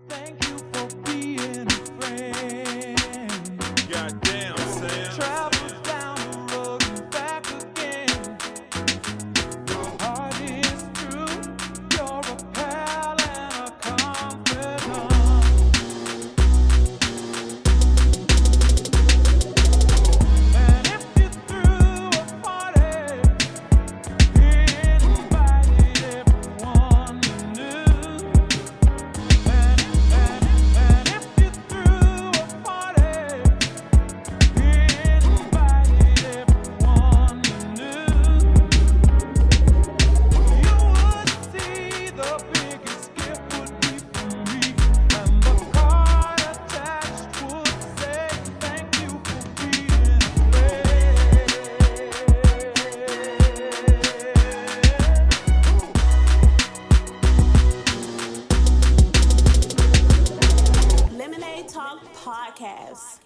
Thank you for being a friend. Goddamn, Sam. Travels down the road and back again. Your heart is true. You're a pal and a confidant. And if you threw a party, invited everyone you knew. And if you threw a party, invited everyone you knew, you would see the biggest gift would be from me, and the card attached would say thank you for being a friend. Lemonade Talk Podcast.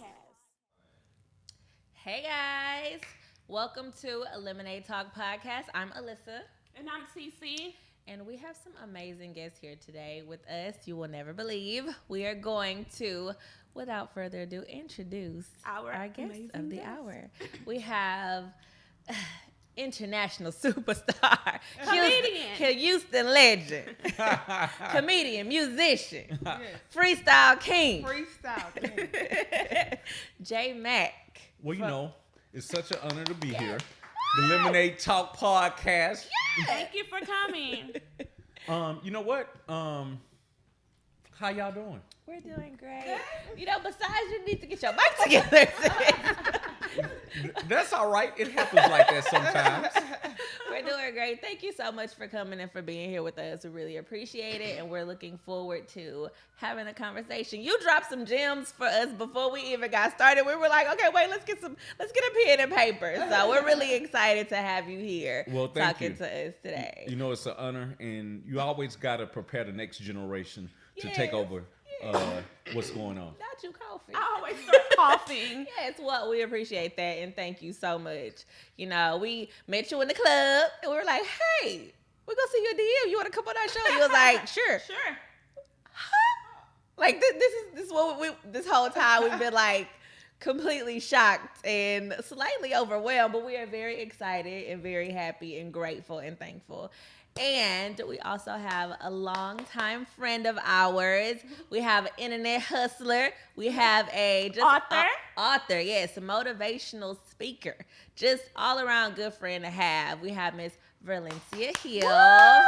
Hey guys, welcome to Lemonade Talk Podcast. I'm Alyssa, And I'm CC. and we have some amazing guests here today with us. You will never believe. We are going to, without further ado, introduce Our guests amazing of the guest. hour. We have international superstar, Comedian. Houston legend, comedian, musician, freestyle king, Freestyle. JMac. Well, you know, it's such an honor to be here. The Lemonade Talk Podcast. Thank you for coming. You know what? How y'all doing? We're doing great. You know, besides, you need to get your mic together. That's all right. It happens like that sometimes. We're doing great. Thank you so much for coming and for being here with us. We really appreciate it, and we're looking forward to having a conversation. You dropped some gems for us before we even got started. We were like, okay, wait, let's get a pen and paper. So we're really excited to have you here Well, thank talking you. to us today. You know, it's an honor, and you always got to prepare the next generation to Yes. take over what's going on. Not you, Kofi. I always start coughing. Yes, well, we appreciate that, and thank you so much. You know, we met you in the club, and we were like, hey, we're going to see you at DM. You want to come on our show? You was like, sure. Sure. Like, this is what this whole time we've been, like, completely shocked and slightly overwhelmed, but we are very excited and very happy and grateful and thankful. And we also have a longtime friend of ours. We have an internet hustler. We have a author, yes, a motivational speaker. Just all around good friend to have. We have Miss Verlincia Hill.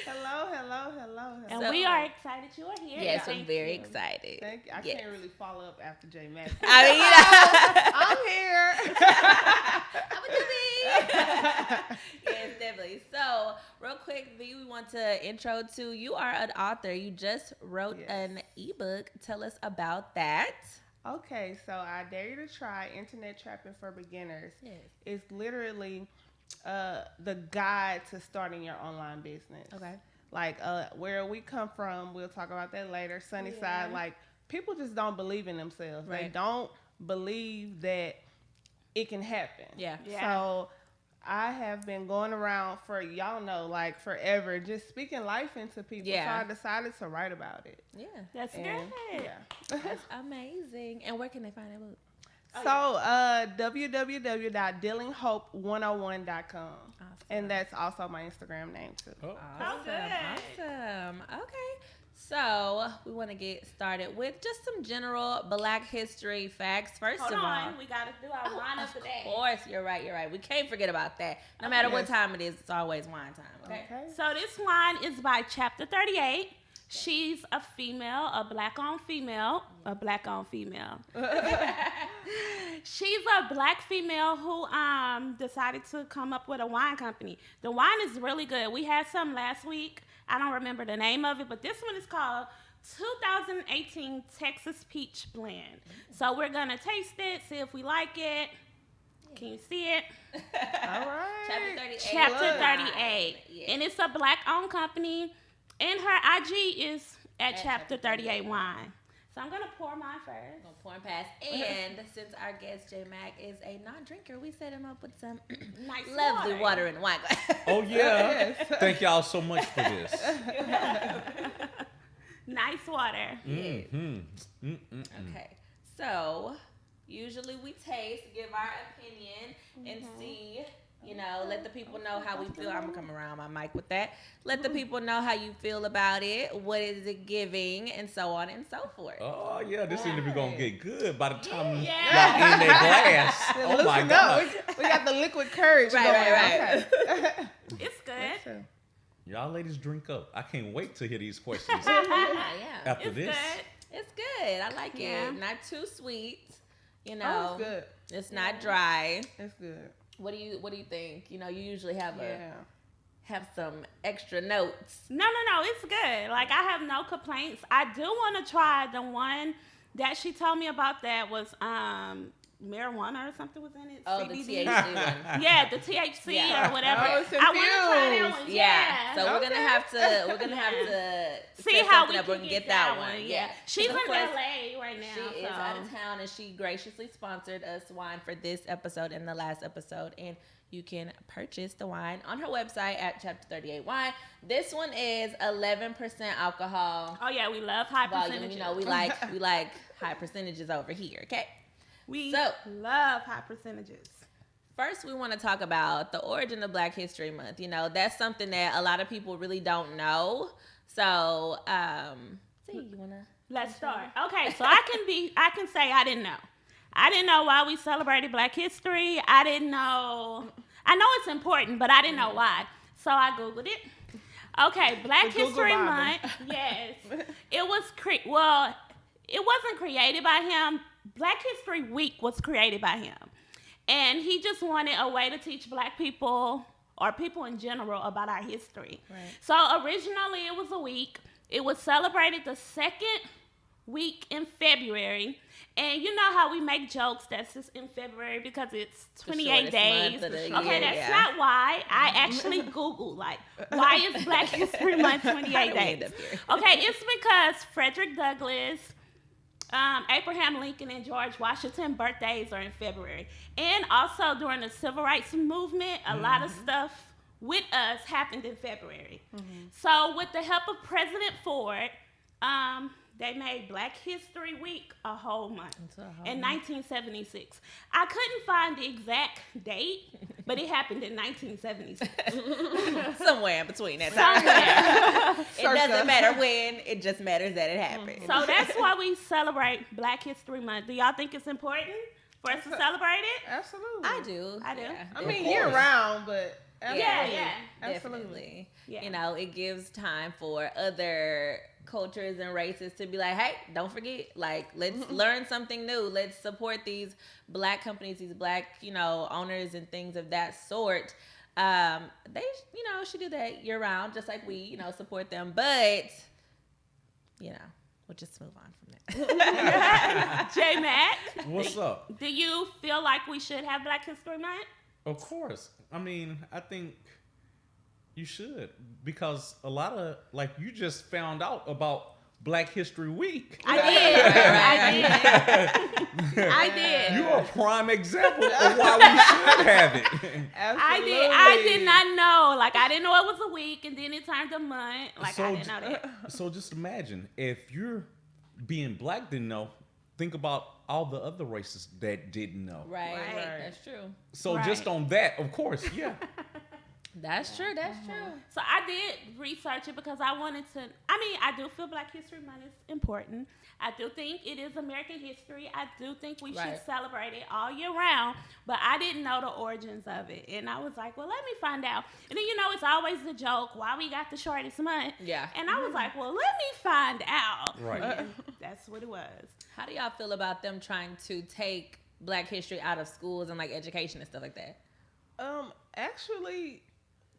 Hello. And So- we are excited you are here. Yes, Thank I'm very you. excited. Thank you. I Yes. can't really follow up after JMac. I mean, you know. I'm here. Yes, definitely. So, real quick, we want to intro to you are an author. You just wrote Yes. an ebook. Tell us about that. Okay, so I dare you to try Internet Trapping for Beginners. Yes. It's literally the guide to starting your online business. Okay. Like where we come from, we'll talk about that later. Sunnyside, like people just don't believe in themselves. They Right. don't believe that it can happen. Yeah. So I have been going around for, y'all know, like forever, just speaking life into people. Yeah. So I decided to write about it. Yeah. That's And, good. yeah. That's amazing. And where can they find that book? So www.dealinghope101.com. And that's also my Instagram name too. Oh. Awesome. Okay. So, we want to get started with just some general Black history facts. First Hold of all, on. We got to do our lineup of today. course, you're right. We can't forget about that. No matter what Yes. time it is, it's always wine time. Okay. So this line is by Chapter 38. She's a female, a black-owned female. She's a black female who decided to come up with a wine company. The wine is really good. We had some last week. I don't remember the name of it, but this one is called 2018 Texas Peach Blend. So we're gonna taste it, see if we like it. Can you see it? All right. Chapter 38. Chapter 38. Yeah. And it's a black-owned company. And her IG is at Chapter 38 Wine. So I'm going to pour mine first. Gonna pour and pass. And since our guest JMac is a non-drinker, we set him up with some Nice lovely water in a wine glass. Oh, yeah. Thank y'all so much for this. Nice water. Mm-hmm. Okay. So, usually we taste, give our opinion, and see, let the people know how we feel. I'm going to come around my mic with that. Let the people know how you feel about it. What is it giving? And so on and so forth. Oh, yeah, this interview going to get good by the time Yeah. y'all in that glass. Oh, my Loosen God. up. We got the liquid courage Right, going. right. Okay. It's good. Y'all ladies drink up. I can't wait to hear these questions Yeah. after It's this. good. It's good. I like Yeah. it. Not too sweet. Oh, it's good. It's not dry. It's good. What do you think? You usually have Yeah. have some extra notes. No, it's good. Like, I have no complaints. I do want to try the one that she told me about that was marijuana or something was in it. Oh, the CBD. THC one. Yeah, the THC Yeah. or whatever. I was I want to try that confused. one. Yeah. So we're Okay. gonna have to See set how something we up can and get that one. one. Yeah. She's Of in course, LA right now. She is so. out of town, and she graciously sponsored us wine for this episode and the last episode. And you can purchase the wine on her website at Chapter 38 Wine. This one is 11% alcohol Oh yeah, we love high volume. percentages. We like high percentages over here. Okay. We So- love high percentages. First, we want to talk about the origin of Black History Month. That's something that a lot of people really don't know. So, you wanna? Let's start. Okay, so I can say I didn't know. I didn't know why we celebrated Black History. I didn't know. I know it's important, but I didn't know why. So I Googled it. Okay, Black The Google History Bible. Month. Yes. It was it wasn't created by him. Black History Week was created by him. And he just wanted a way to teach Black people or people in general about our history. Right. So originally it was a week. It was celebrated the second week in February. And you know how we make jokes that's just in February because it's 28 shortest days. month of the Okay, year, that's yeah. not why. I actually Googled, why is Black History Month 28 How did we end days? up here? Okay, it's because Frederick Douglass, Abraham Lincoln, and George Washington birthdays are in February. And also during the Civil Rights Movement, a lot of stuff with us happened in February. So with the help of President Ford, they made Black History Week a whole month in 1976. I couldn't find the exact date, but it happened in 1976. Somewhere in between that time. Somewhere. It doesn't matter when. It just matters that it happened. So that's why we celebrate Black History Month. Do y'all think it's important for us to celebrate it? Absolutely. I do. I do. Yeah. I mean, Of year course. round, but Yeah, yeah. Definitely. Yeah. It gives time for other cultures and races to be like, hey, don't forget, let's learn something new. Let's support these Black companies, these Black, owners and things of that sort. They, should do that year round, just like we, support them. But, we'll just move on from that. JMac, What's up? do you feel like we should have Black History Month? Of course. I mean, I think you should, because a lot of, you just found out about Black History Week. I did. I did. You're a prime example of why we should have it. Absolutely. I did not know. I didn't know it was a week, and then it turned a month. I didn't know that. So just imagine, if you're being Black didn't know, think about all the other races that didn't know. Right. Right. That's true. So Right. just on that, of course, yeah. That's true. That's true. So I did research it because I wanted to. I do feel Black History Month is important. I do think it is American history. I do think we Right. should celebrate it all year round. But I didn't know the origins of it, and I was like, well, let me find out. And then it's always the joke why we got the shortest month. Yeah. And I was like, well, let me find out. Right. And that's what it was. How do y'all feel about them trying to take Black history out of schools and education and stuff like that? Actually,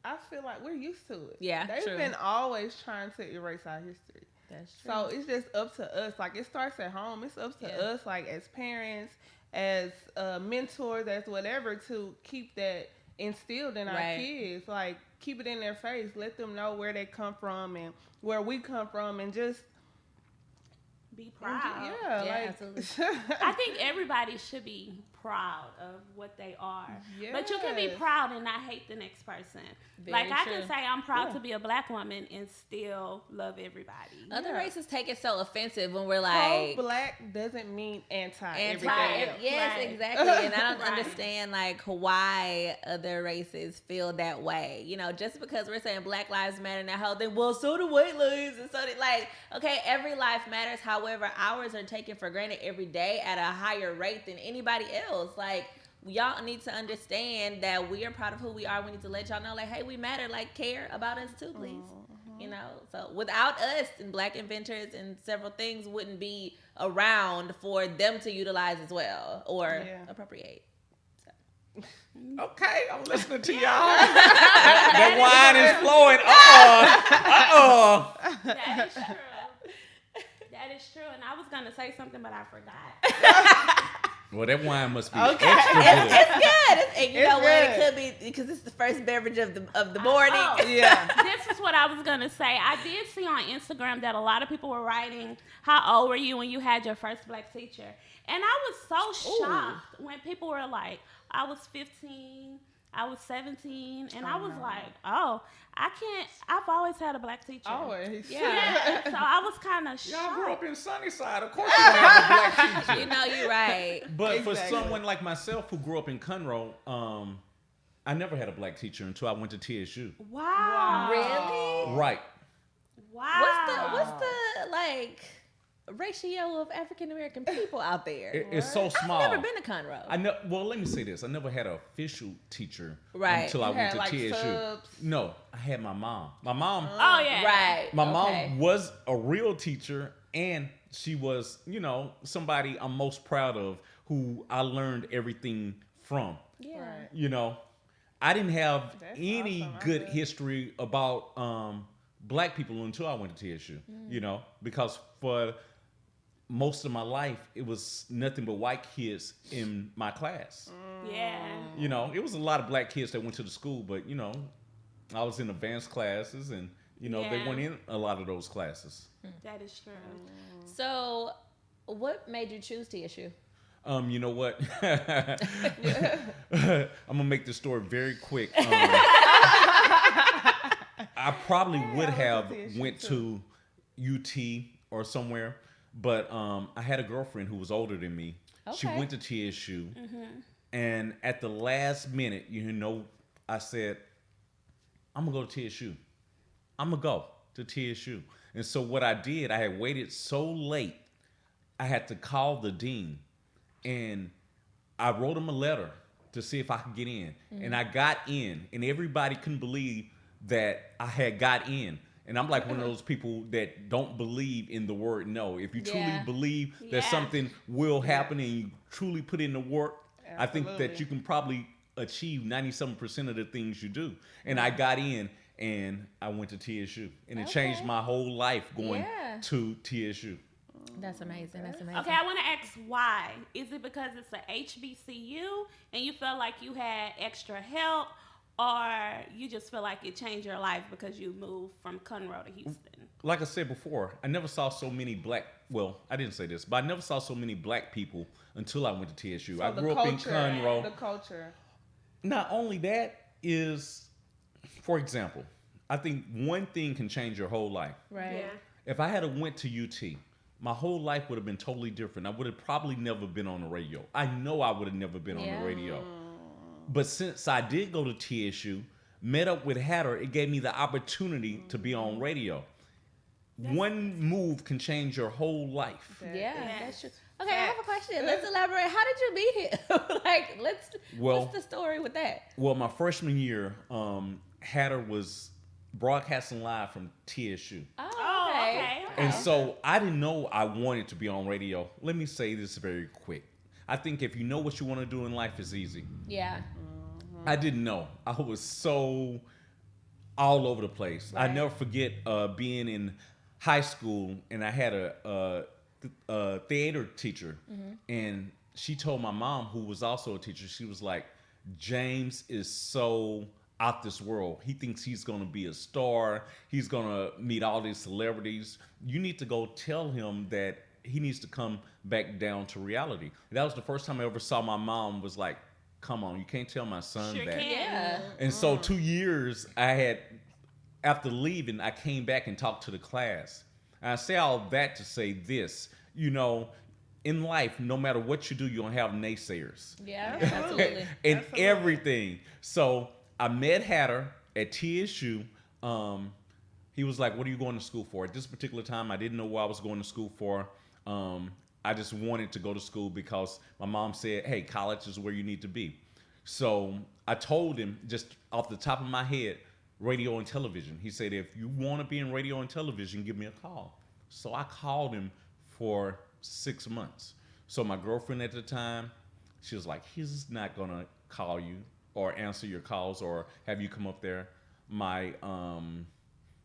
I feel like we're used to it. Yeah, They've true. been always trying to erase our history. That's true. So it's just up to us. It starts at home. It's up to Yeah. us, as parents, as mentors, as whatever, to keep that instilled in our Right. kids. Keep it in their face. Let them know where they come from and where we come from, and just Be proud. yeah, Yeah, absolutely. I think everybody should be proud of what they are. But you can be Yes. proud and not hate the next person. Very I true. can say I'm proud to be a black woman and still love everybody. Other Yeah. races take it so offensive when we're like Pro-black doesn't mean anti everything anti. else. Yes, Right. exactly. And I don't Right. understand like why other races feel that way. You know, just because we're saying Black Lives Matter now, then well, so do white lives, and so do, like, okay, every life matters. However, ours are taken for granted every day at a higher rate than anybody else. Like, y'all need to understand that we are proud of who we are. We need to let y'all know, like, hey, we matter. Like, care about us too, please. You know, so without us and black inventors and several things wouldn't be around for them to utilize as well or appropriate. Okay, I'm listening to y'all. That wine is flowing. That is true. That is true. And I was going to say something, but I forgot. Well, that wine must be Okay. extra It's good. good. And you It's know what? It good. could be because it's the first beverage of the morning. Oh. Yeah. This is what I was gonna say. I did see on Instagram that a lot of people were writing, "How old were you when you had your first black teacher?" And I was so shocked when people were like, "I was 15, I was 17," and I was like, "Oh, I can't. I've always had a black teacher." Always. Yeah. So I was kind of Y'all grew shocked. up in Sunnyside. Of course you have a black teacher. You know, you're right. But for Exactly. someone like myself who grew up in Conroe, I never had a black teacher until I went to TSU. Wow. Really? Right. Wow. What's the like ratio of African American people out there? It's so small. I've never been to Conroe. Well, let me say this. I never had an official teacher Right. until I You went had, to like, TSU. subs? No, I had my mom. My mom, Oh yeah. Right. my okay. mom was a real teacher, and she was, somebody I'm most proud of, who I learned everything from. Yeah. Right. You know, I didn't have That's any awesome. I good bet. history about black people until I went to TSU. Because for most of my life, it was nothing but white kids in my class. Yeah. It was a lot of black kids that went to the school, but I was in advanced classes, and they Yeah. weren't in a lot of those classes. That is true. So, what made you choose TSU? You know what? I'm gonna make this story very quick. I probably would have went to UT or somewhere, but I had a girlfriend who was older than me. She Okay. went to TSU, and at the last minute, I said, "I'm gonna go to TSU. I'm gonna go to TSU." And so what I did, I had waited so late, I had to call the dean, and I wrote him a letter to see if I could get in. And I got in, and everybody couldn't believe that I had got in. And I'm like one of those people that don't believe in the word no. If you truly Yeah. believe that Yeah. something will happen and you truly put in the work, I think that Absolutely. you can probably achieve 97% of the things you do. And I got in, and I went to TSU, and it changed Okay. my whole life going Yeah. to TSU. That's amazing. That's amazing. Okay, I want to ask why. Is it because it's a HBCU and you felt like you had extra help, or you just feel like it changed your life because you moved from Conroe to Houston? Like I said before, I never saw so many I didn't say this, but I never saw so many black people until I went to TSU. I So the grew up in culture, Conroe. The culture. Not only that is, for example, I think one thing can change your whole life. Right. Yeah. If I had went to UT, my whole life would have been totally different. I would have probably never been on the radio. I know I would have never been on Yeah. the radio. But since I did go to TSU, met up with Hatter, it gave me the opportunity to be on radio. One move can change your whole life. Yeah, Yeah. that's true. Okay, I have a question. Let's elaborate. How did you meet him? Well- what's the story with that? Well, my freshman year, Hatter was broadcasting live from TSU. Oh, okay. And so I didn't know I wanted to be on radio. Let me say this very quick. I think if you know what you want to do in life, it's easy. Yeah. I didn't know. I was so all over the place. I never forget being in high school, and I had a theater teacher, and she told my mom, who was also a teacher, she was like, "James is so out this world. He thinks he's going to be a star. He's going to meet all these celebrities. You need to go tell him that he needs to come back down to reality. And that was the first time I ever saw my mom was like, come on, you can't tell my son Sure that. can. Yeah. And so 2 years after leaving, I came back and talked to the class. And I say all that to say this, in life, no matter what you do, you're going to have naysayers. Yeah, absolutely. In everything. So I met Hatter at TSU. He was like, what are you going to school for? At this particular time, I didn't know what I was going to school for. I just wanted to go to school because my mom said, hey, college is where you need to be. So I told him just off the top of my head, radio and television. He said, if you want to be in radio and television, give me a call. So I called him for 6 months. So my girlfriend at the time, she was like, he's not going to call you or answer your calls or have you come up there. My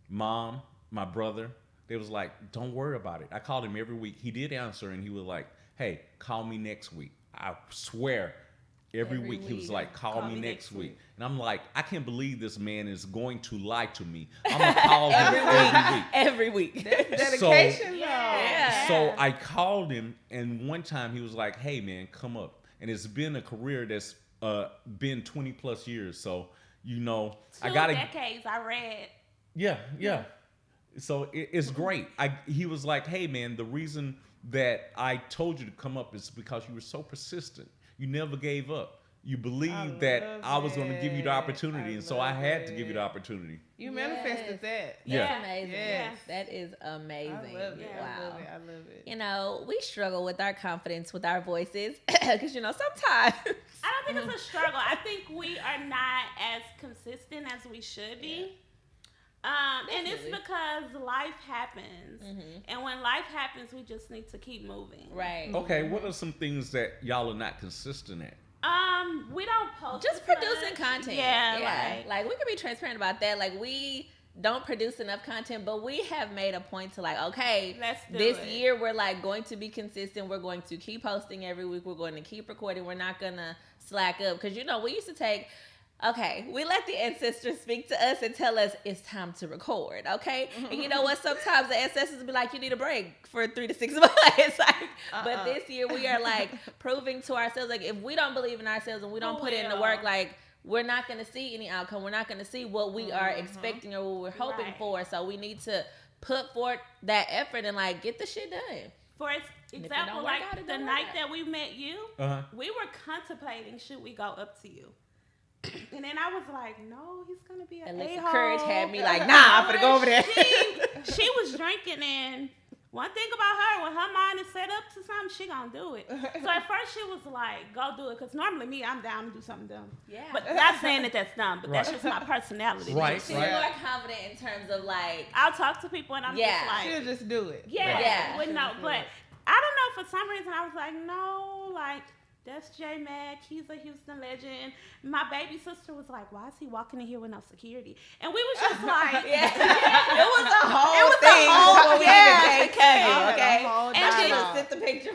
mom, my brother, they was like, don't worry about it. I called him every week. He did answer, and he was like, hey, call me next week. I swear, every week he was like, call me next week. And I'm like, I can't believe this man is going to lie to me. I'm going to call him every week. Every week. Dedication, though. Yeah. So I called him, and one time he was like, hey, man, come up. And it's been a career that's been 20 plus years. So, I got to. 2 decades, I read. Yeah. So it's great. He was like, hey, man, the reason that I told you to come up is because you were so persistent. You never gave up. You believed that I was going to give you the opportunity, and so I had to give you the opportunity. You manifested that. Yeah. That's amazing. Yes. That is amazing. I love it. Wow. I love it. We struggle with our confidence with our voices because, sometimes. I don't think it's a struggle. I think we are not as consistent as we should be. And it's because life happens. And when life happens, we just need to keep moving. Right. Okay, what are some things that y'all are not consistent at? We don't post Just as producing much. content. Yeah. Like we can be transparent about that. Like we don't produce enough content, but we have made a point to okay, Let's do this it. year we're going to be consistent. We're going to keep posting every week. We're going to keep recording. We're not going to slack up. Because, we used to take, we let the ancestors speak to us and tell us it's time to record, okay? And you know what? Sometimes the ancestors be like, you need a break for 3 to 6 months. But this year we are proving to ourselves, if we don't believe in ourselves and we don't put in the work, we're not going to see any outcome. We're not going to see what we are expecting or what we're hoping for. So we need to put forth that effort and get the shit done. For example, the night that we met you, we were contemplating, should we go up to you? And then I was like, no, he's going to be an a-hole. Courage had me nah, I'm going to go over there. She was drinking, and one thing about her, when her mind is set up to something, she going to do it. So at first she was like, go do it. Because normally me, I'm down to do something dumb. Yeah. But not saying that that's dumb, but that's just my personality. Right. She's more confident in terms of I'll talk to people and I'm just like. She'll just do it. Yeah. But no, but I don't know, for some reason I was like, no, that's JMac. He's a Houston legend. My baby sister was like, why is he walking in here with no security? And we was just like, it was a whole thing. Okay. And I just sent the picture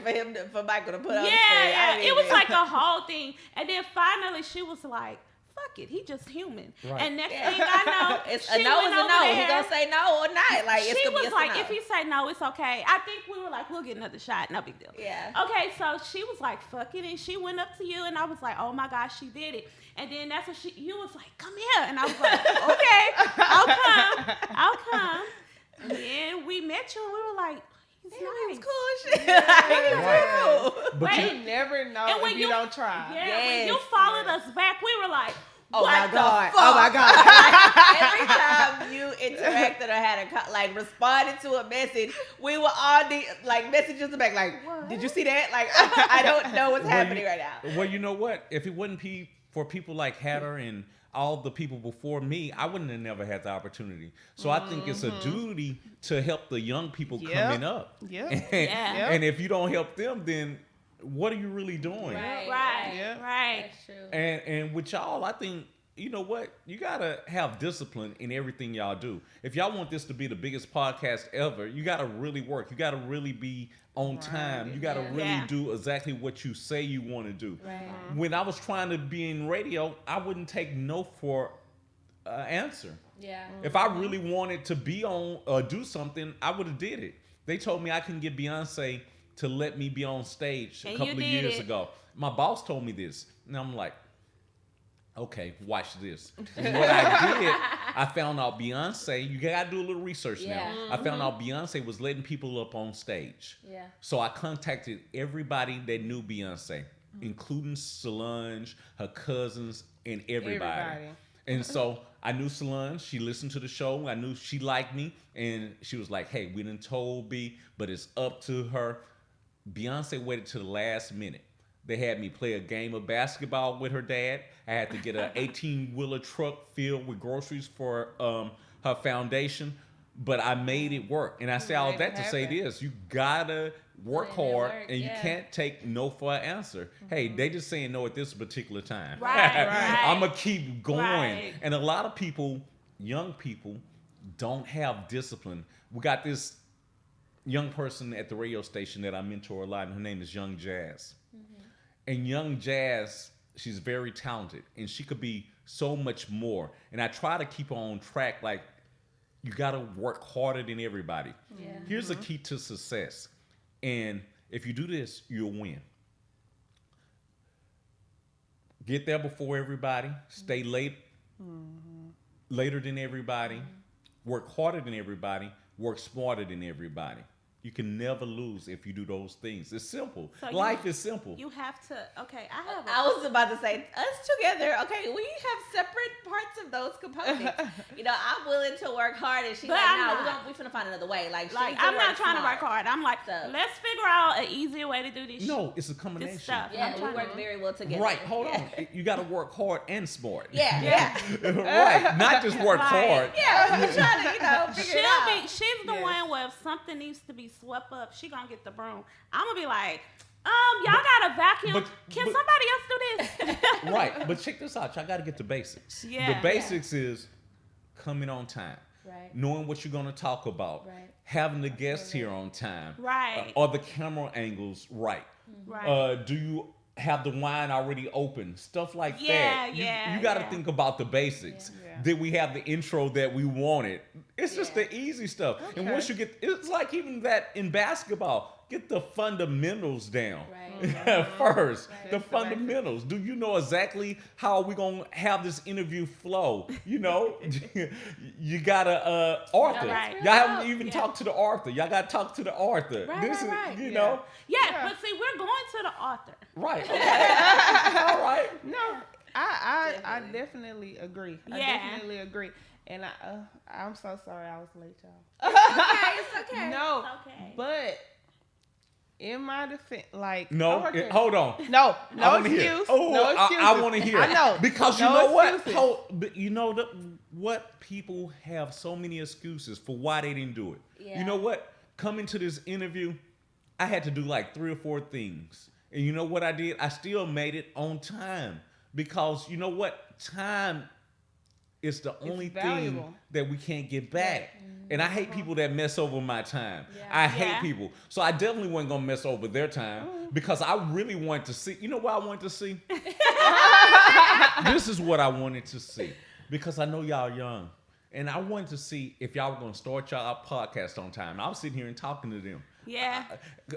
for Michael to put on the screen. Yeah. It was like a whole thing. And then finally she was like, fuck it, he just human. Right. And next thing I know, it's a no is a no. He gonna say no or not. It's she gonna was be a like, no. if he say no, it's okay. I think we were like, we'll get another shot, no big deal. Yeah. Okay, so she was like, fuck it, and she went up to you, and I was like, oh my gosh, she did it. And then that's when you was like, come here, and I was like, okay, I'll come. And then we met you, and we were like, he's nice. Cool shit. But you never know if you don't try. Yeah, when you followed us back, we were like, oh my god! Every time you interacted or had responded to a message, we were all messages back what? Did you see that? I don't know what's happening right now. Well, you know what? If it wouldn't be for people like Hatter and all the people before me, I wouldn't have never had the opportunity. So I think it's a duty to help the young people coming up. Yeah. And if you don't help them, then what are you really doing? Right. That's true. And with y'all, I think, you know what? You got to have discipline in everything y'all do. If y'all want this to be the biggest podcast ever, you got to really work. You got to really be on time. You got to really do exactly what you say you want to do. Right. When I was trying to be in radio, I wouldn't take no for an answer. Yeah. If I really wanted to be on or do something, I would have did it. They told me I couldn't get Beyonce to let me be on stage a And couple you of did years it. ago. My boss told me this, and I'm like, okay, watch this. And what I did, I found out Beyonce, you gotta do a little research Yeah. now. I found out Beyonce was letting people up on stage. Yeah. So I contacted everybody that knew Beyonce, including Solange, her cousins, and everybody. And so I knew Solange. She listened to the show. I knew she liked me. And she was like, hey, we done told B, but it's up to her. Beyonce waited to the last minute. They had me play a game of basketball with her dad. I had to get an 18-wheeler truck filled with groceries for her foundation. But I made it work. And I say all made that it to say happen. this. You gotta work Put in that hard, work, and you yeah. can't take no for an answer. Hey, they just saying no at this particular time. Right, right. I'm going to keep going. Right. And a lot of people, young people, don't have discipline. We got this young person at the radio station that I mentor a lot, and her name is Young Jazz. And Young Jazz, she's very talented, and she could be so much more. And I try to keep her on track, like, you got to work harder than everybody. Yeah. Here's the key to success. And if you do this, you'll win. Get there before everybody. Stay late, later than everybody. Work harder than everybody. Work smarter than everybody. You can never lose if you do those things. It's simple. So Life is simple. You have to. Okay, I have. I was about to say, us together, okay, we have separate parts of those components. I'm willing to work hard, and she's But like, I'm no, not. we finna find another way. Like Like she's I'm not trying to work hard. I'm like, So- let's figure out an easier way to do this. No, it's a this combination. stuff. Yeah, I'm we trying work to- very well together. Right, hold Yeah. on. You got to work hard and smart. Yeah. Right, not just work Right. hard. Yeah, we're trying to, figure it out. She's the Yes. one where if something needs to be swept up, she gonna get the broom. I'm gonna be like, y'all got a vacuum. but- Can but- somebody else do this? Right, but check this out. Y'all got to get the basics. Yeah. The basics is coming on time. Right. Knowing what you're going to talk about. Right. Having the guests here on time. Right. Are the camera angles right? Right. Do you have the wine already open? Stuff like Yeah, that. yeah, You got to yeah. think about the basics. Yeah. Did we have the intro that we wanted? It's just Yeah. the easy stuff. And Okay. once you get, it's like even that in basketball, get the fundamentals down. Right. First, Right. the Just the fundamentals. Do you know exactly how we're gonna have this interview flow? You know, you gotta Arthur. Right. Y'all haven't even Yeah. talked to the Arthur. Y'all gotta talk to the Arthur. Right, This right, is, right. you Yeah. know, Yeah, Yeah. but see, we're going to the author. right? Okay. All right. No, I definitely agree. I Yeah. definitely agree. And I'm so sorry I was late, y'all. It's okay. No, It's okay. but in my defense, like No, okay. hold on. no I wanna excuse, hear. Oh, no excuses. I want to hear. I know because you No know what? excuses. But you know what? People have so many excuses for why they didn't do it. Yeah. You know what? Coming to this interview, I had to do like 3 or 4 things, and you know what I did? I still made it on time because you know what? Time is the only thing valuable. that we can't get back. And I hate people that mess over my time. Yeah. I hate Yeah. people. So I definitely wasn't gonna mess over their time because I really wanted to see. You know what I wanted to see? This is what I wanted to see because I know y'all young, and I wanted to see if y'all were gonna start y'all podcast on time. I was sitting here and talking to them Yeah.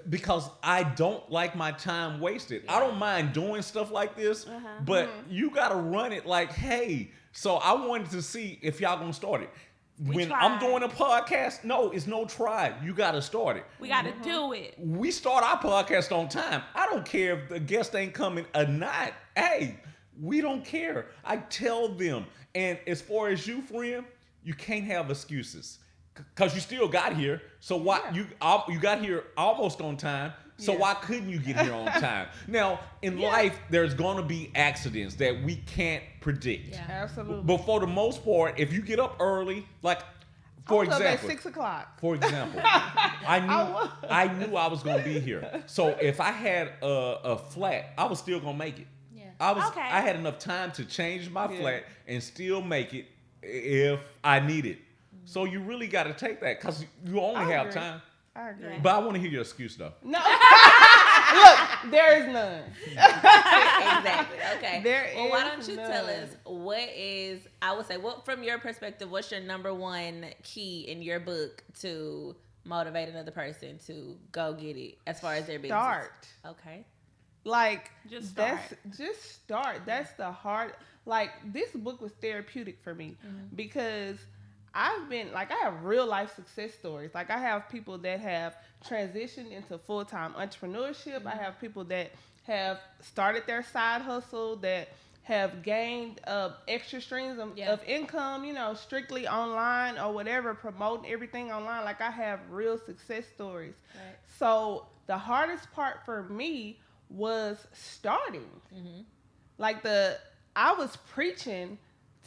because I don't like my time wasted. I don't mind doing stuff like this, but you gotta run it like, hey. So I wanted to see if y'all gonna start it. When I'm tried. doing a podcast, no, it's no try. You gotta start it. We got to do it. We start our podcast on time. I don't care if the guest ain't coming or not. Hey, we don't care. I tell them. And as far as you, friend, you can't have excuses because you still got here. So why you got here almost on time? So Yeah. why couldn't you get here on time? Now, in life, there's gonna be accidents that we can't predict. Yeah. Absolutely. But for the most part, if you get up early, like for I was up at example, 6 o'clock. for example, I knew I was gonna be here. So if I had a flat, I was still gonna make it. Yeah. Okay. I had enough time to change my Yeah. flat and still make it if I need it. So you really got to take that because you only I have agree. time. I agree. Yeah. But I want to hear your excuse though. No. Look, there is none. Exactly. Okay. There well, why is don't you none. tell us what from your perspective, what's your number one key in your book to motivate another person to go get it as far as their business? Start. Okay. Like Just start. just start. That's the hard. Like this book was therapeutic for me because I've been like I have real life success stories. Like I have people that have transitioned into full time entrepreneurship. I have people that have started their side hustle that have gained extra streams of income. You know, strictly online or whatever, promoting everything online. Like I have real success stories. Right. So the hardest part for me was starting. Like I was preaching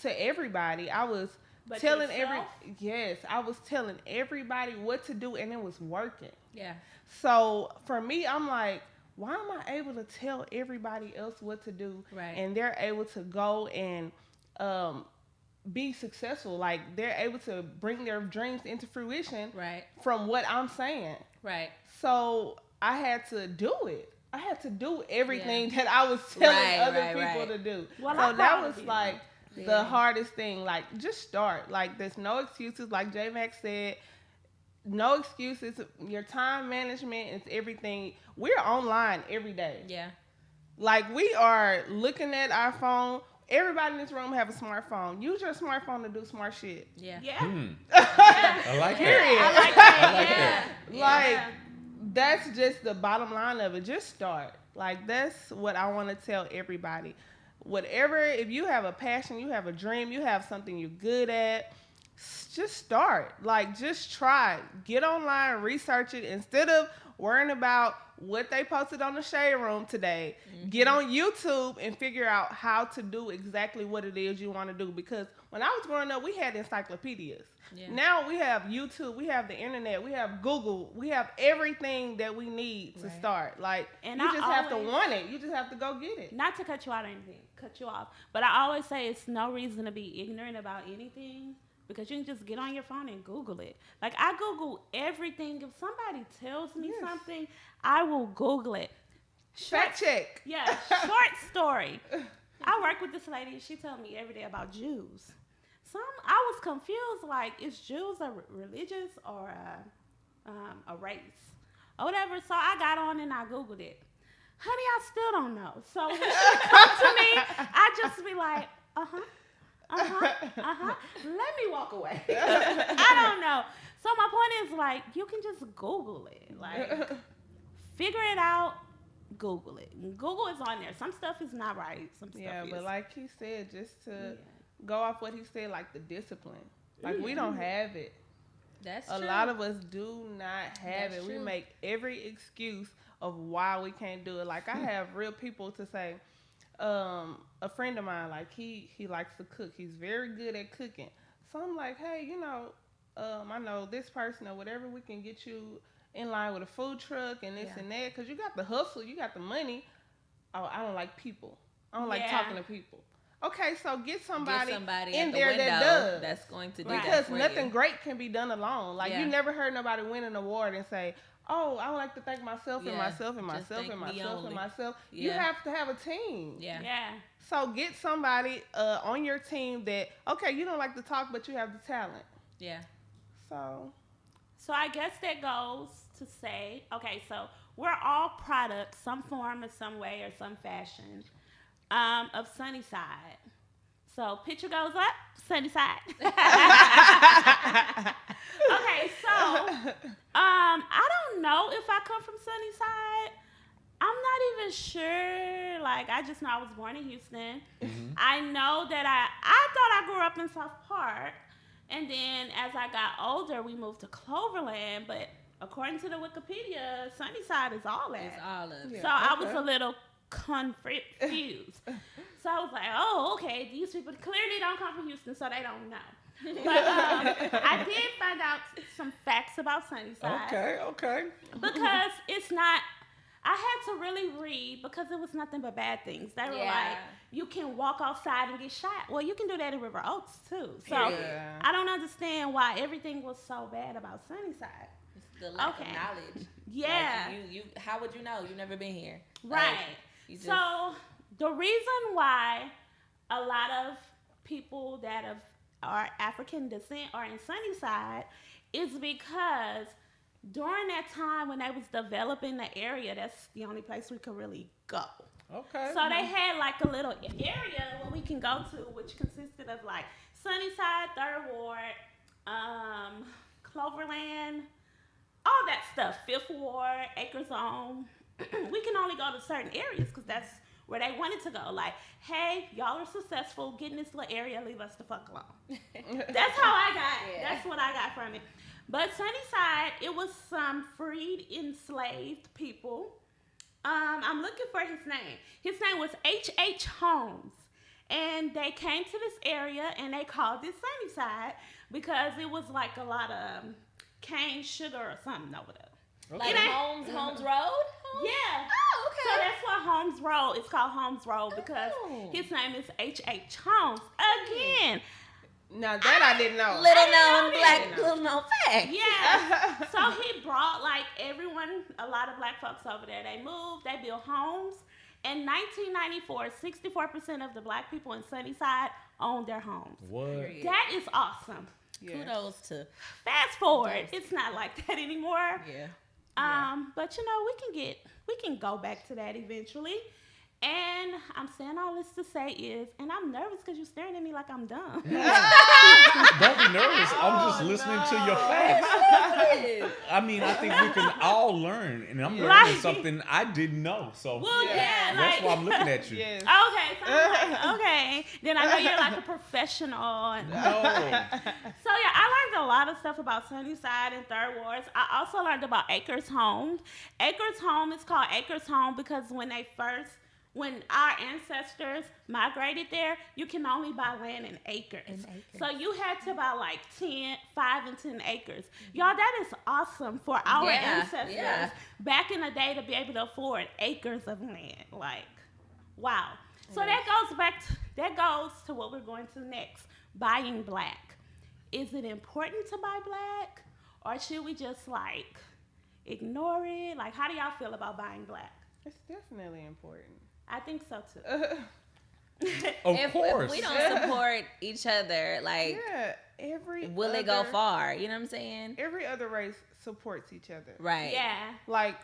to everybody. I was But telling yourself? I was telling everybody what to do, and it was working. Yeah. So for me, I'm like, why am I able to tell everybody else what to do, Right. and they're able to go and be successful? Like they're able to bring their dreams into fruition Right. from what I'm saying. Right. So I had to do it. I had to do everything that I was telling other people to do. Well, so I'm that proud was of you. like the hardest thing. Like just start. Like there's no excuses. Like JMac said, no excuses. Your time management is everything. We're online every day. Yeah. Like we are looking at our phone. Everybody in this room have a smartphone. Use your smartphone to do smart shit. Yeah. Yeah. I like Period. that. I like that. I like yeah. that. Like Yeah. that's just the bottom line of it. Just start. Like that's what I want to tell everybody. Whatever, if you have a passion, you have a dream, you have something you're good at, just start. Like just try. Get online, research it instead of worrying about what they posted on the Shade Room today. Get on YouTube and figure out how to do exactly what it is you want to do. Because when I was growing up, we had encyclopedias. Yeah. Now we have YouTube, we have the internet, we have Google, we have everything that we need to start. Like And you I just have to always- want it. You just have to go get it. Not to cut you out or anything, cut you off, but I always say it's no reason to be ignorant about anything because you can just get on your phone and Google it. Like I Google everything. If somebody tells me something, I will Google it. Fact check. Yeah, short story. I work with this lady. She told me every day about Jews. I was confused. Like, is Jews a religious or a race or whatever? So I got on and I Googled it. Honey, I still don't know. So when she comes to me, I just be like, Let me walk away. I don't know. So my point is like, you can just Google it. Like, figure it out. Google it. Google is on there. Some stuff is not right. Some stuff Yeah, is. but like he said, just to go off what he said, like the discipline. Like we don't have it. That's A true. lot of us do not have That's it. We true. make every excuse of why we can't do it. Like I have real people to say, a friend of mine, like he likes to cook. He's very good at cooking. So I'm like, hey, I know this person or whatever, we can get you in line with a food truck and this and that. Because you got the hustle, you got the money. Oh, I don't like people. I don't like talking to people. Okay, so get somebody in in the there window that does. that's going to do Right. that Because for nothing you. great can be done alone. Like you never heard nobody win an award and say, "Oh, I would like to thank myself and Yeah, myself and just myself thank and me myself and only. myself." You Yeah. have to have a team. Yeah. Yeah. So get somebody on your team that you don't like to talk, but you have the talent. Yeah. So I guess that goes to say, okay, so we're all products, some form or some way or some fashion, of Sunnyside. So picture goes up, Sunnyside. Okay, so I don't know if I come from Sunnyside. I'm not even sure. Like, I just know I was born in Houston. I know that I thought I grew up in South Park. And then as I got older, we moved to Cloverland. But according to the Wikipedia, Sunnyside is all that. It's all of it. So I was a little confused. So I was like, oh, okay, these people clearly don't come from Houston, so they don't know. But I did find out some facts about Sunnyside. Okay. Because it's not, I had to really read because it was nothing but bad things. They were like, you can walk outside and get shot. Well, you can do that in River Oaks too. So I don't understand why everything was so bad about Sunnyside. It's the lack of Okay. knowledge. Yeah. Like, you how would you know? You've never been here. Right. Like, you just, So the reason why a lot of people that are African descent are in Sunnyside is because during that time when they was developing the area, that's the only place we could really go. Okay. So they had like a little area where we can go to, which consisted of like Sunnyside, Third Ward, Cloverland, all that stuff. Fifth Ward, Acre Zone. We can only go to certain areas because that's where they wanted to go. Like, hey, y'all are successful. Get in this little area. Leave us the fuck alone. That's how I got. Yeah. That's what I got from it. But Sunnyside, it was some freed enslaved people. I'm looking for his name. His name was H.H. Holmes. And they came to this area and they called it Sunnyside because it was like a lot of cane sugar or something over there. Like Holmes Road? Yeah. Oh, okay. So that's why Holmes Road is called Holmes Road because his name is H.H. Holmes. Again. Now that I didn't know. Little known fact. Yeah. So he brought like everyone, a lot of black folks over there. They moved, they built homes. In 1994, 64% of the black people in Sunnyside owned their homes. What? That is awesome. Yeah. Kudos to Fast forward, it's not like that anymore. yeah. But you know, we can go back to that eventually. And I'm saying all this to say is, and I'm nervous because you're staring at me like I'm dumb. Don't be nervous. I'm just listening to your facts. I mean, I think we can all learn, and I'm learning Right. something I didn't know. So Well, yeah, that's like, why I'm looking at you. Yes. Okay, so I'm like, okay. Then I know you're like a professional. And No. So yeah, I learned a lot of stuff about Sunnyside and Third Wards. I also learned about Acres Home. Acres Home is called Acres Home because when our ancestors migrated there, you can only buy land in acres. So you had to buy like 5 and 10 acres. Y'all, that is awesome for our ancestors back in the day to be able to afford acres of land. Like, wow. So that goes to what we're going to next, buying black. Is it important to buy black or should we just like ignore it? Like, how do y'all feel about buying black? It's definitely important. I think so too. If we don't support each other, like, will it go far? You know what I'm saying? Every other race supports each other. Right. Yeah. Like,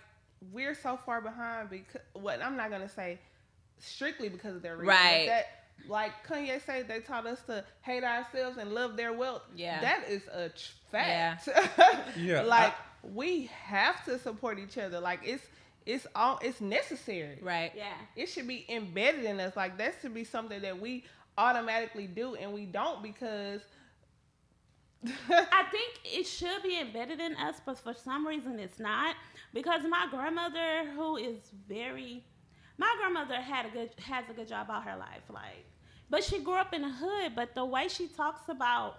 we're so far behind because, I'm not going to say strictly because of their reason. Right. But that, like Kanye said, they taught us to hate ourselves and love their wealth. Yeah. That is a fact. Yeah. Like, we have to support each other. Like, it's necessary. Right. Yeah. It should be embedded in us. Like, that should be something that we automatically do, and we don't because I think it should be embedded in us, but for some reason it's not. Because my grandmother, has a good job all her life, like, but she grew up in the hood. But the way she talks about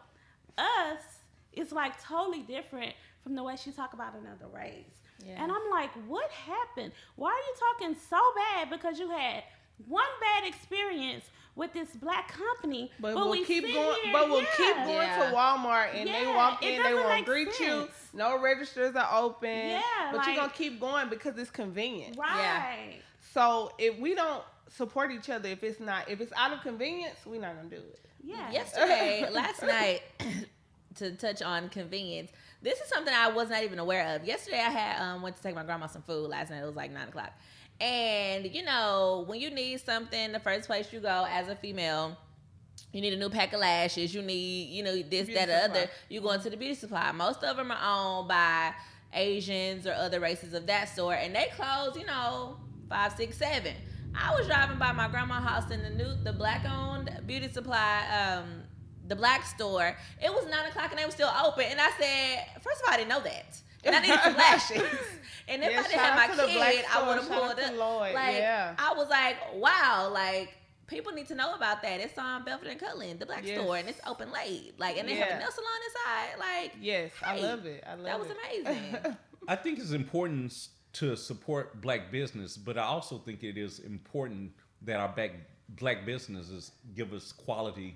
us is like totally different from the way she talk about another race. Yeah. And I'm like, what happened? Why are you talking so bad because you had one bad experience with this black company? But we'll keep going. But we'll keep going to Walmart, and they walk in, they won't greet you. No registers are open. Yeah, but like, you're gonna keep going because it's convenient. Right. Yeah. So if we don't support each other, if it's out of convenience, we're not gonna do it. Yeah. Last night, to touch on convenience, this is something I was not even aware of. Yesterday, I had went to take my grandma some food. Last night, it was like 9:00. And, you know, when you need something, the first place you go as a female, you need a new pack of lashes. You need, you know, this, that, or other. You go into the beauty supply. Most of them are owned by Asians or other races of that sort. And they close, you know, 5, 6, 7. I was driving by my grandma's house in the black-owned beauty supply, the black store. It was 9:00 and they were still open. And I said, first of all, I didn't know that. And I needed some lashes. And if I didn't have my kid, I would have pulled up. I was like, wow, like, people need to know about that. It's on Belford and Cutland, the black store, and it's open late. Like, and they have a nail salon inside. Like, yes, hey, I love it. That was amazing. I think it's important to support black business, but I also think it is important that our black businesses give us quality.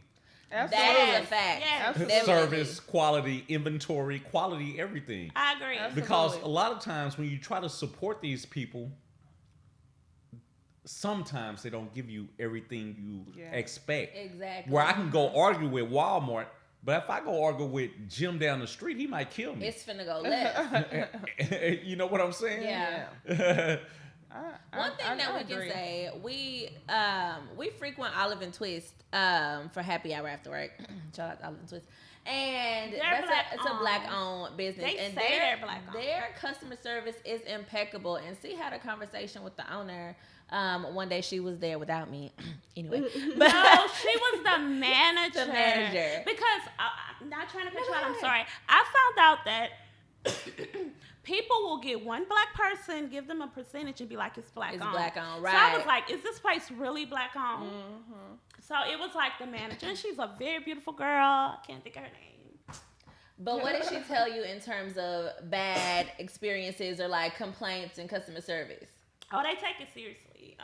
Absolutely. That is a fact. Yes. Service, quality, inventory, quality, everything. I agree. Absolutely. Because a lot of times when you try to support these people, sometimes they don't give you everything you expect. Exactly. Where I can go argue with Walmart, But if I go argue with Jim down the street, he might kill me. It's finna go left. You know what I'm saying? Yeah. One thing that we can say, we frequent Olive and Twist for happy hour after work. Shout out to Olive and Twist. And it's a black-owned business. They and say they're black-owned. Their customer service is impeccable. And she had a conversation with the owner. One day she was there without me. Anyway. But No, she was the manager. The manager. Because, I'm not trying to cut you out, I'm sorry. I found out that people will get one black person, give them a percentage, and be like, it's black It's owned. black owned, right. So I was like, is this place really black owned? Mm-hmm. So it was like the manager, and she's a very beautiful girl. I can't think of her name. But what did she tell you in terms of bad experiences or like complaints in customer service? Oh, they take it seriously.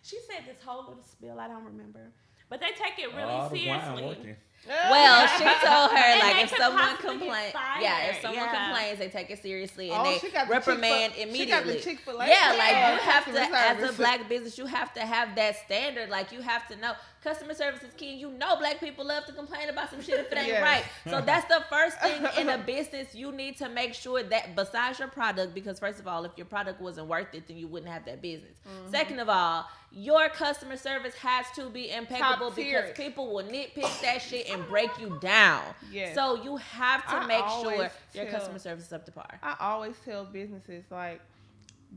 She said this whole little spiel. I don't remember. But they take it really Oh, the wine seriously. working. Well, she told her And like they if could someone possibly get complains, fired. if someone Yeah. complains, they take it seriously and Oh, she they got the reprimand Chick-fil- immediately. She got the Chick-fil-A. Yeah, like you have to, customer as a service. black business, you have to have that standard. Like you have to know customer service is key. You know, black people love to complain about some shit if it ain't Yes. right. So that's the first thing in a business. You need to make sure that besides your product, because first of all, if your product wasn't worth it, then you wouldn't have that business. Mm-hmm. Second of all, your customer service has to be impeccable Top tier. because people will nitpick that shit and break you down. Yes. So you have to I make always sure your tell- customer service is up to par. I always tell businesses like,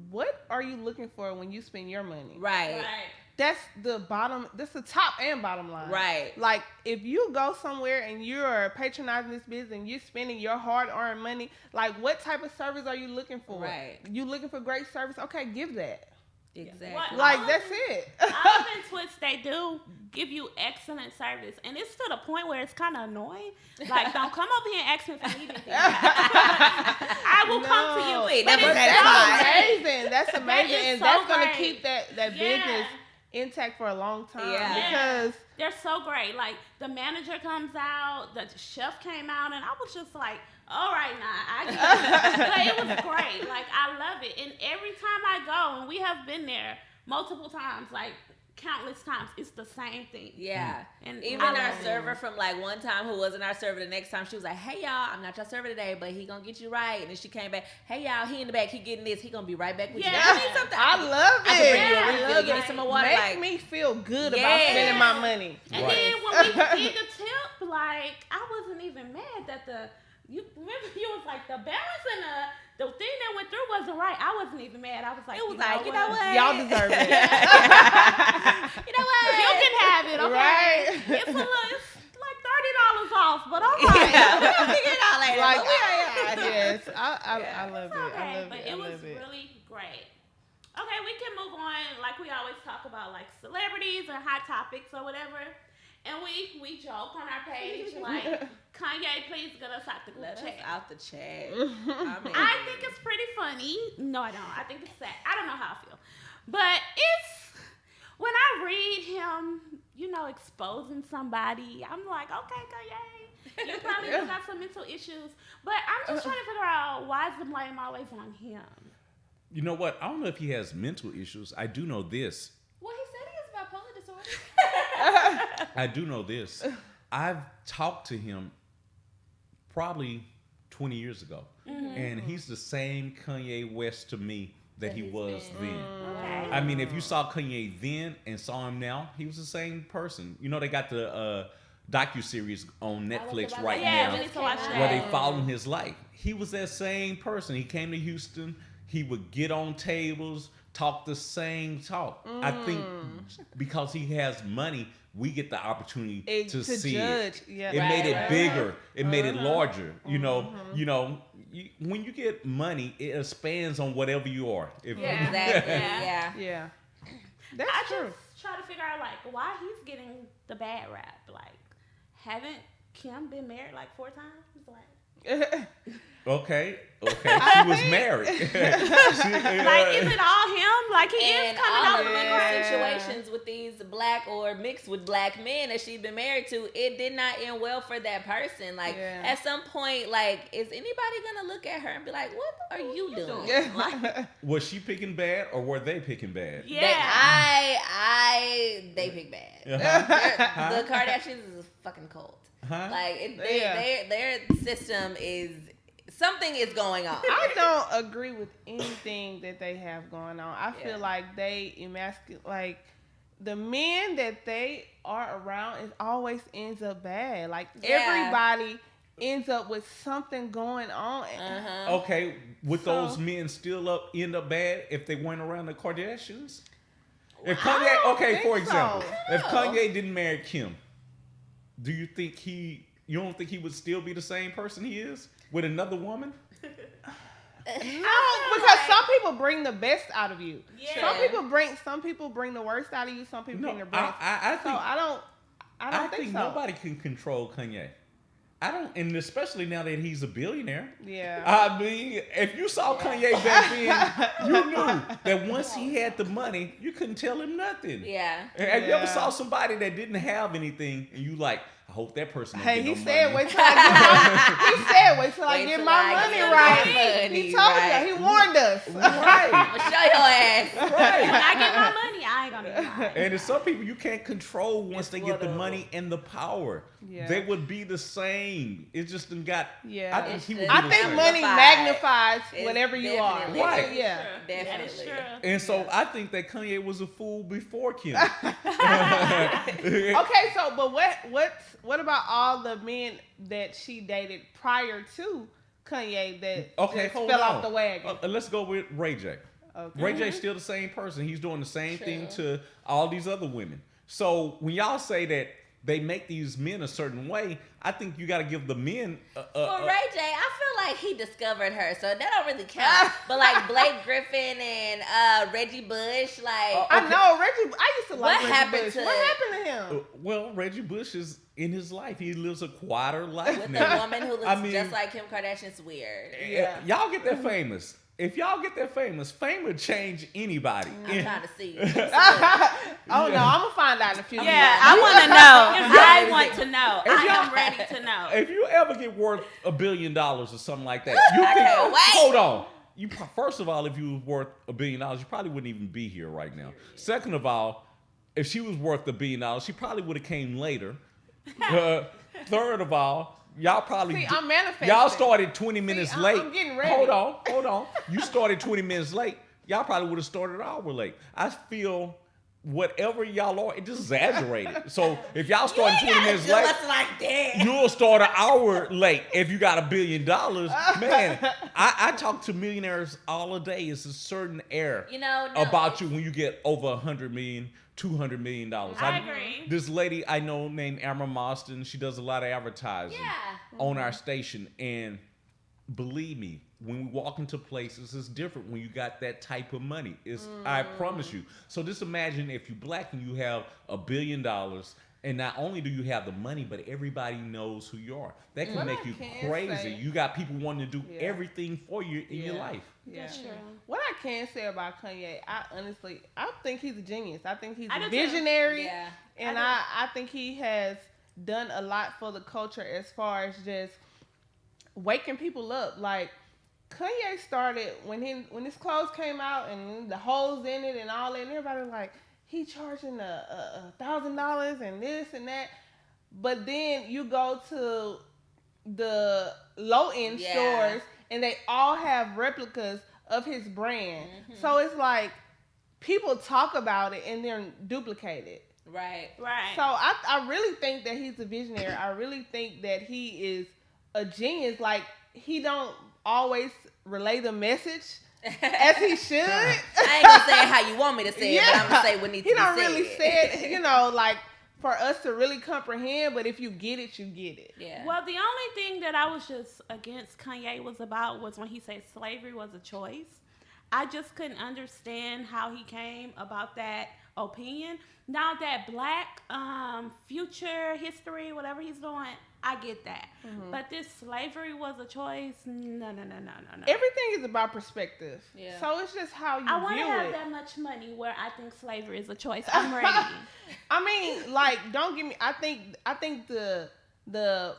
what are you looking for when you spend your money? Right. Right. That's the bottom. That's the top and bottom line. Right. Like if you go somewhere and you're patronizing this business and you're spending your hard-earned money, like what type of service are you looking for? Right. You looking for great service? Okay, give that. Exactly. What- Like Olive- that's it. Olive and Twist, they do give you excellent service, and it's to the point where it's kind of annoying. Like, don't come over here and ask me if I need anything. I will come to you. Wait, But never it's said so that. great. Amazing. That's amazing, is and so that's gonna great. keep that Yeah. business intact for a long time. Yeah. Because They're so great. Like, the manager comes out, the chef came out, and I was just like, all right, now, I get it. But it was great. Like, I love it. And every time I go, and we have been there multiple times, like, countless times, it's the same thing. Yeah. And Even I our love it. server from like one time who wasn't our server the next time, she was like, hey y'all, I'm not your server today, but he gonna get you right. And then she came back, hey y'all, he in the back, he getting this, he gonna be right back with you. Yeah. You need something? I love it. I can bring you a Yeah. refill, give me some more water. Make Like, me feel good about Yeah. spending my money. And Right. then when we did the tip, like, I wasn't even mad that you remember you was like, the balance and the thing that went through wasn't right. I wasn't even mad. I was like, it was like, you know what? Y'all deserve it. You know what? You can have it, okay? Right. It's like $30 off, but all right. Yeah, we gonna figure it out later. Like, but we are, yes, I love it. It's okay, I love but it. I it was love it. really great. Okay, we can move on. Like we always talk about, like celebrities and hot topics or whatever. And we joke on our page like, Kanye, please get us out the group Let us chat. out the chat. I mean, I think it's pretty funny. No, I don't. I think it's sad. I don't know how I feel. But it's, when I read him, exposing somebody, I'm like, okay, Kanye, you probably got some mental issues. But I'm just trying to figure out, why is the blame always on him? You know what? I don't know if he has mental issues. I do know this. well, he said he has bipolar disorder. I do know this. I've talked to him probably 20 years ago. And he's the same Kanye West to me that he was then. Okay. I mean, if you saw Kanye then and saw him now, he was the same person. You know, they got the docuseries on Netflix about right that. Yeah, now we need to watch where they that. following his life. He was that same person. He came to Houston. He would get on tables, talk the same talk. I think because he has money, we get the opportunity to see judge. it. Yeah. It made it Right. bigger. It made it larger. When you get money, it expands on whatever you are. If Yeah. Exactly. Yeah. Yeah. Yeah. That's I true. just try to figure out, like, why he's getting the bad rap. Like, haven't Kim been married like 4 times? Like, Okay, she was married. like, is it all him? Like, he And is coming all out of with these big rap. situations with these black or mixed with black men that she's been married to, it did not end well for that person. Like Yeah. at some point, like, is anybody gonna look at her and be like, "What are you doing?" Like, Was she picking bad or were they picking bad? Yeah. they pick bad. Uh-huh. The Kardashians is a fucking cult. Huh? Like Yeah. their system is something is going on. I don't agree with anything that they have going on. I feel Yeah. like they emasculate, like the men that they are around, it always ends up bad. Like Yeah. everybody ends up with something going on. Uh-huh. Okay, would So- those men still end up bad if they weren't around the Kardashians? If I Kanye, don't okay, think for so. example, I if don't know. Kanye didn't marry Kim, do you think you don't think he would still be the same person he is with another woman? No, because some people bring the best out of you. Yeah. Some people bring the worst out of you. Some people bring the best. I So think I don't think so. nobody can control Kanye. I don't, and especially now that he's a billionaire. Yeah. I mean, if you saw Kanye back then, you knew that once he had the money, you couldn't tell him nothing. Yeah. Have you ever Yeah. saw somebody that didn't have anything, and you like, I hope that person don't Hey, get he no said, money. wait till I get my. He said, wait till I Wait get till my I money get right. my money He told right. you. He warned us. Right, I'ma show your ass. When right. I get my money, I ain't gonna get mine. And there's some people you can't control once It's they get the whatever. money and the power. Yeah. They would be the same. It just done got. Yeah. I think It's he would just- be I the think same. money magnifies It's whatever you are. definitely- Right. Yeah. That is Definitely. true. And so I think that Kanye was a fool before Kim. Okay, so but what about all the men that she dated prior to Kanye that Okay, just hold fell on. off the wagon? Let's go with Ray J. Okay. Ray J's still the same person. He's doing the same thing True. to all these other women. So when y'all say that they make these men a certain way, I think you got to give the men. For Ray J, I feel like he discovered her, so that don't really count. But like Blake Griffin and Reggie Bush, like I know Reggie. I used to like What Reggie happened Bush. to- What happened to him? Well, Reggie Bush is in his life. He lives a quieter life with now. the woman who looks I mean- just like Kim Kardashian's weird. Yeah. Y'all get that famous. If y'all get that famous, fame would change anybody. I'm trying to see. Oh no, I'm gonna find out in a few Yeah, years. I want to know. I Yeah. want to know. I am ready to know. If you ever get worth $1 billion or something like that, you I can can't wait. hold on. First of all, if you was worth $1 billion, you probably wouldn't even be here right now. Second of all, if she was worth $1 billion, she probably would have came later. Third of all, y'all probably See, I'm manifesting. y'all started 20 minutes I'm- late. I'm getting ready. Hold on. You started 20 minutes late. Y'all probably would have started an hour late. I feel whatever y'all are, it just exaggerated. So if y'all starting 20 minutes Do late, us like that. you'll start an hour late if you got $1 billion. Man, I talk to millionaires all the day. It's a certain air You know, no, about you when you get over $100 million, $200 million. I agree. This lady I know named Amber Mostyn, she does a lot of advertising Yeah. on our station. And believe me, when we walk into places, it's different when you got that type of money. I promise you. So just imagine if you black and you have $1 billion, and not only do you have the money, but everybody knows who you are. That can What make I you can crazy. say- You got people wanting to do Yeah. everything for you in your Yeah. life. Yeah. That's true. What I can say about Kanye, I think he's a genius. I think he's I a do too. visionary. Yeah. And I do. I think he has done a lot for the culture as far as just waking people up. Like Kanye started when his clothes came out and the holes in it and all that, and everybody was like, he charging $1,000 and this and that. But then you go to the low end Yeah. stores and they all have replicas of his brand. So it's like people talk about it and then duplicate it. Right. Right. So I really think that he's a visionary. I really think that he is a genius. Like he don't always relay the message as he should. I ain't gonna say it how you want me to say it, but I'm gonna say what needs he to be don't said. really say it, like for us to really comprehend. But if you get it, you get it. Yeah. Well, the only thing that I was just against Kanye was when he said slavery was a choice. I just couldn't understand how he came about that opinion. Now that black future history, whatever he's doing, I get that. But this slavery was a choice. No. Everything is about perspective. Yeah. So it's just how you I want to view have it. that much money where I think slavery is a choice. I'm ready. I mean, like, don't get me. I think the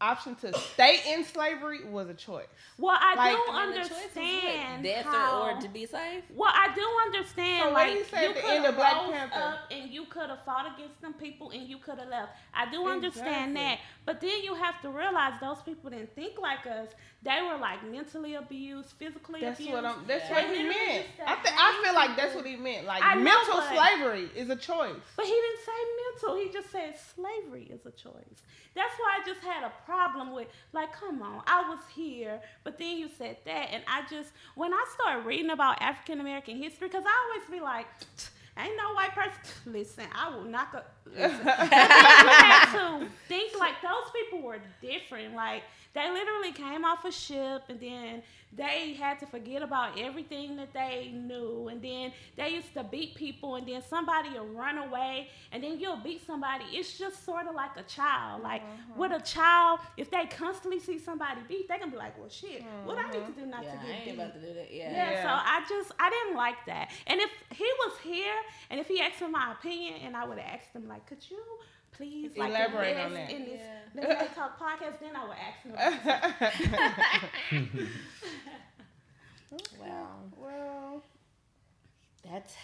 option to stay in slavery was a choice. Well, I Like, do I mean, the choice is what? understand Death how, or to be safe. Well, I do understand. So what like do you say you at the could end of have Black rose Panther? up in and you could have fought against them people and you could have left. I do understand that. But then you have to realize those people didn't think like us. They were like mentally abused, physically abused. That's what he literally meant. just I feel like that's what he meant. Like, I know, mental but- slavery is a choice. But he didn't say mental. He just said slavery is a choice. That's why I just had a problem with, like, come on, I was here, but then you said that. And when I started reading about African American history, because I always be like, ain't no white person. Listen, I will knock up. Listen. You had to think like those people were different. Like, they literally came off a ship and then they had to forget about everything that they knew. And then they used to beat people and then somebody will run away and then you'll beat somebody. It's just sort of like a child. Like, with a child, if they constantly see somebody beat, they can be like, well, shit, what I need to do not to get beat? about to do that. Yeah, so I didn't like that. And if he was here and if he asked for my opinion and I would have asked him, like, could you please like elaborate on that in this Let's Talk podcast, then I would ask him. Well, that's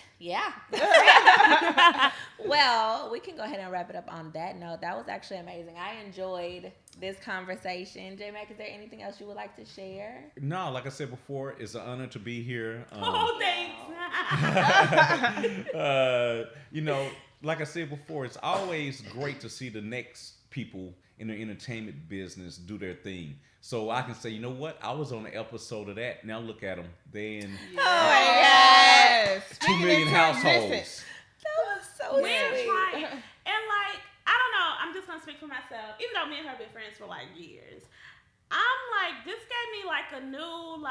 well, we can go ahead and wrap it up on that note. That was actually amazing. I enjoyed this conversation. JMac, is there anything else you would like to share? No, like I said before, it's an honor to be here. Oh, thanks. You know, like I said before, it's always great to see the next people in the entertainment business do their thing. So I can say, you know what? I was on an episode of that. Now look at them. They in Yes. 2 million households. That was so We're sweet. trying. And like, I don't know, I'm just gonna speak for myself. Even though me and her have been friends for like years, I'm like, this gave me like a new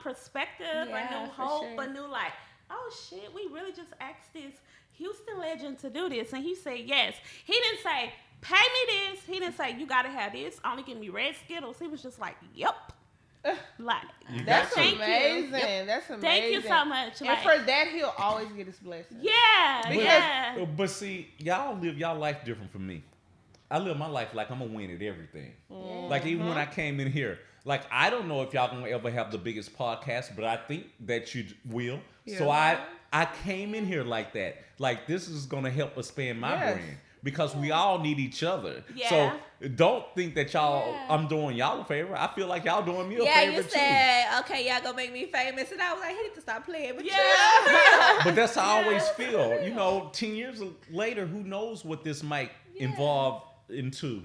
perspective, a new hope, a new like, oh shit, we really just asked this Houston legend to do this, and he said yes. He didn't say, pay me this. He didn't say, you gotta have this. Only give me red Skittles. He was just like, yep. Like, That's thank amazing. you. Yep. That's amazing. Thank you so much. And Like, for that, he'll always get his blessing. yeah. But see, y'all live y'all life different from me. I live my life like I'm gonna win at everything. Like even when I came in here, like I don't know if y'all gonna ever have the biggest podcast, but I think that you will. Yeah. So I came in here like that. Like this is gonna help expand my brand. Because we all need each other. Yeah. So don't think that y'all I'm doing y'all a favor. I feel like y'all doing me a favor Yeah, you too. said, okay, y'all gonna make me famous. And I was like, he need to stop playing with you. But that's how I always feel. You know, 10 years later, who knows what this might evolve into.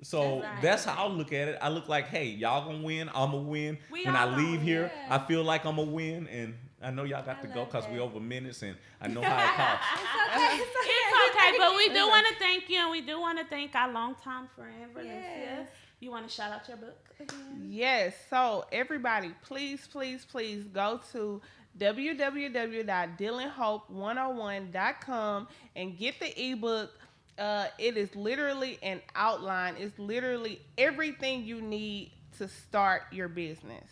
So that's how I look at it. I look like, hey, y'all gonna win. I'm gonna win. When I leave here, I feel like I'm gonna win. And I know y'all got to go because we over minutes and I know how it costs. It's okay, but we do want to thank you, and we do want to thank our longtime friend, Verlincia. You want to shout out your book again? Yes. So everybody, please go to www.dealinghope101.com and get the ebook. It is literally an outline. It's literally everything you need to start your business.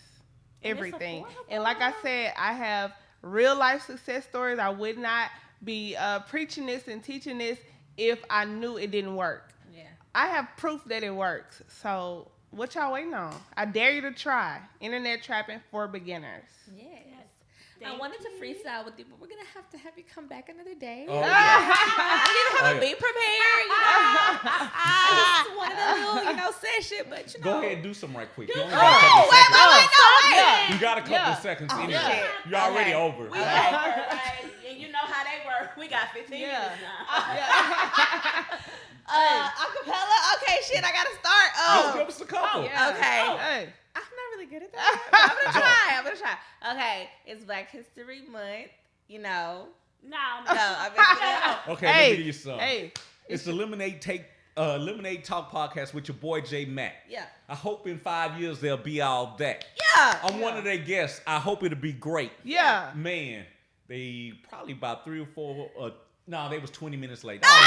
Everything. And like I said, I have real life success stories. I would not be preaching this and teaching this if I knew it didn't work. Yeah. I have proof that it works. So what y'all waiting on? I dare you to try Internet Trapping for Beginners. Yes. I wanted to freestyle with you, but we're gonna have you come back another day. Oh, yeah. I didn't have a beat prepared, I just wanted a little, session, but Go ahead and do something right quick. You only Oh, got a couple wait. seconds. You got a couple seconce anyway. shit. You're already over. We over, right? And you know how they work. We got 15 minutes now. Acapella? Okay, shit, I gotta start. Give us a couple. Okay. Hey. I'm not really good at that. I'm gonna try. Okay, it's Black History Month, No. I'm Okay, Hey. let me give you some. Hey. It's the Lemonade Talk podcast with your boy JMac. Yeah. I hope in 5 years they'll be all that. Yeah. I'm one of their guests. I hope it'll be great. Yeah. Man, they probably about 3 or 4. No, they was 20 minutes late. Thank you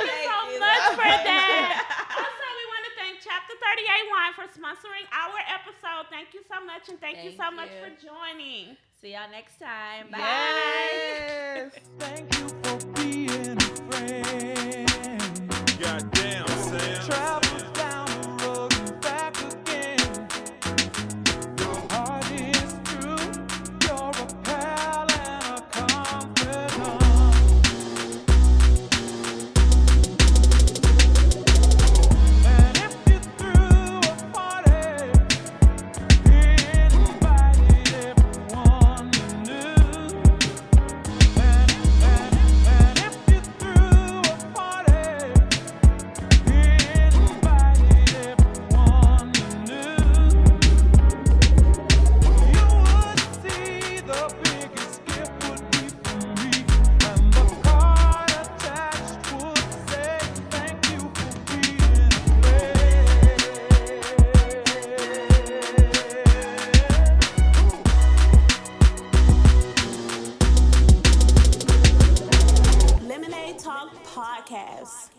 so much for that. Also, we want to thank Chapter 38 Wine for sponsoring our episode. Thank you so much, and thank you so much for joining. See y'all next time. Bye. Yes. Thank you for being a friend. Goddamn, Sam. Travel down the road and back again. Your heart is true. You're a pal and a Podcast.